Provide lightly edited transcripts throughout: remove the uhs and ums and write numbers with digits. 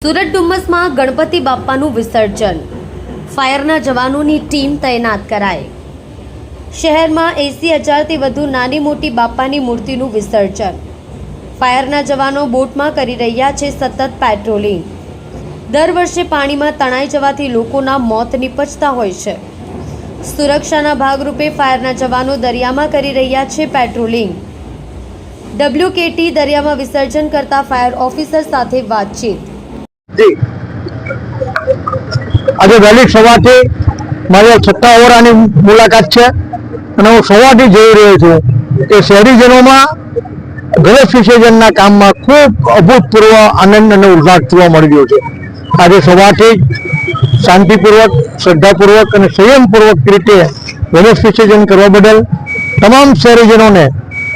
સુરત ડુમ્મસમાં ગણપતિ બાપ્પાનું વિસર્જન, ફાયરના જવાનોની ટીમ તૈનાત કરાઈ। શહેરમાં 80,000થી વધુ નાની મોટી બાપ્પાની મૂર્તિનું વિસર્જન, ફાયરના જવાનો બોટમાં કરી રહ્યા છે સતત પેટ્રોલિંગ। દર વર્ષે પાણીમાં તણાઈ જવાથી લોકોના મોત નિપજતા હોય છે। સુરક્ષાના ભાગરૂપે ફાયરના જવાનો દરિયામાં કરી રહ્યા છે પેટ્રોલિંગ। WKT દરિયામાં વિસર્જન કરતા ફાયર ઓફિસર સાથે વાતચીત। આજે વહેલી સવારથી મારી છત્તાઓરાની મુલાકાત છે અને હું સવારથી જોઈ રહ્યો છું કે શહેરીજનોમાં ગણેશ વિસર્જનના કામમાં ખૂબ અભૂતપૂર્વ આનંદ અને ઉલ્લાસ જોવા મળી રહ્યો છે। આજે સવારથી શાંતિપૂર્વક, શ્રદ્ધાપૂર્વક અને સંયમપૂર્વક રીતે ગણેશ વિસર્જન કરવા બદલ તમામ શહેરીજનોને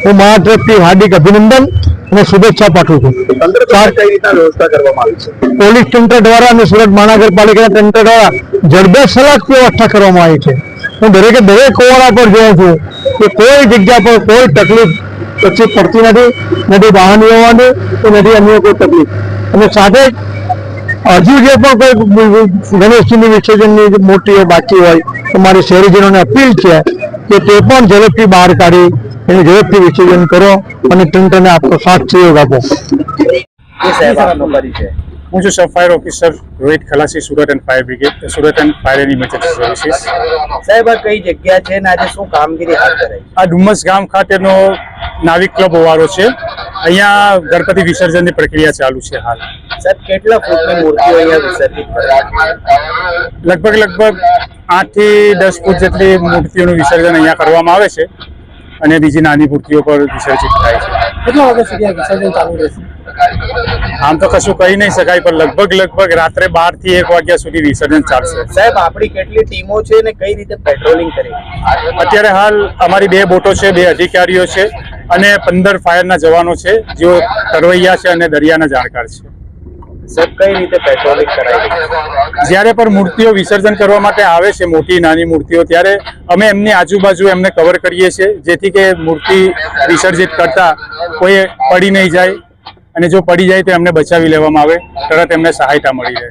હું મારા તરફથી હાર્દિક અભિનંદન અને શુભેચ્છા પાઠવું છું। વ્યવસ્થા કરવામાં આવી છે પોલીસ તંત્ર દ્વારા અને સુરત મહાનગરપાલિકાના તંત્ર દ્વારા જડબેસલાક વ્યવસ્થા કરવામાં આવી છે। હું દરેક ઓવારા પર જોઉં છું કે કોઈ જગ્યા પર કોઈ તકલીફ પછી પડતી નથી વાહન વ્યવહારની કે નથી અન્ય કોઈ તકલીફ। અને સાથે હજુ જે પણ કોઈ ગણેશજીની વિસર્જનની મૂર્તિઓ બાકી હોય તો મારી શહેરીજનોને અપીલ છે કે તે પણ ઝડપથી બહાર કાઢી એને ઝડપથી વિસર્જન કરો અને તંત્રને આપનો સાથ સહયોગ આપો। હું છું સબ fire officer Rohit ખલાસી, Surat and fire brigade, Surat and fire and emergency services. સાહેબ, આ કઈ જગ્યા છે ને આજે શું કામગીરી હાથ ધરાઈ? આ ડુમ્મસ ગામ ખાતેનો નાવિક ક્લબ હોવારો છે। અહીંયા ગણપતિ વિસર્જનની પ્રક્રિયા ચાલુ છે હાલ। સાહેબ, કેટલા ફૂટની મૂર્તિઓ અહીંયા વિસર્જિત કરાય? લગભગ 8 થી 10 ફૂટ જેટલી મૂર્તિઓનું વિસર્જન અહીંયા કરવામાં આવે છે અને બીજી નાની મૂર્તિઓ પર વિસર્જિત થાય છે। કેટલા વાગ્યા સુધી આ વિસર્જન ચાલુ રહેશે? આમ તો કશું કહી નહીં શકાય, પણ લગભગ રાત્રે 12 થી 1 વાગ્યા સુધી વિસર્જન ચાલશે। સાહેબ, આપણી કેટલી ટીમો છે ને કઈ રીતે પેટ્રોલિંગ કરી? અત્યારે હાલ અમારી 2 બોટો છે, 2 અધિકારીઓ છે અને 15 ફાયરના જવાનો છે, જેઓ તરવૈયા છે અને દરિયાના જાણકાર છે। સાહેબ, કઈ રીતે પેટ્રોલિંગ કરાય? જ્યારે પણ મૂર્તિઓ વિસર્જન કરવા માટે આવે છે, મોટી નાની મૂર્તિઓ, ત્યારે અમે એમની આજુબાજુ એમને કવર કરીએ છીએ, જેથી કે મૂર્તિ વિસર્જિત કરતા કોઈ પડી નહીં જાય અને જો પડી જાય તો એમને બચાવી લેવામાં આવે, તરત એમને સહાયતા મળી રહે।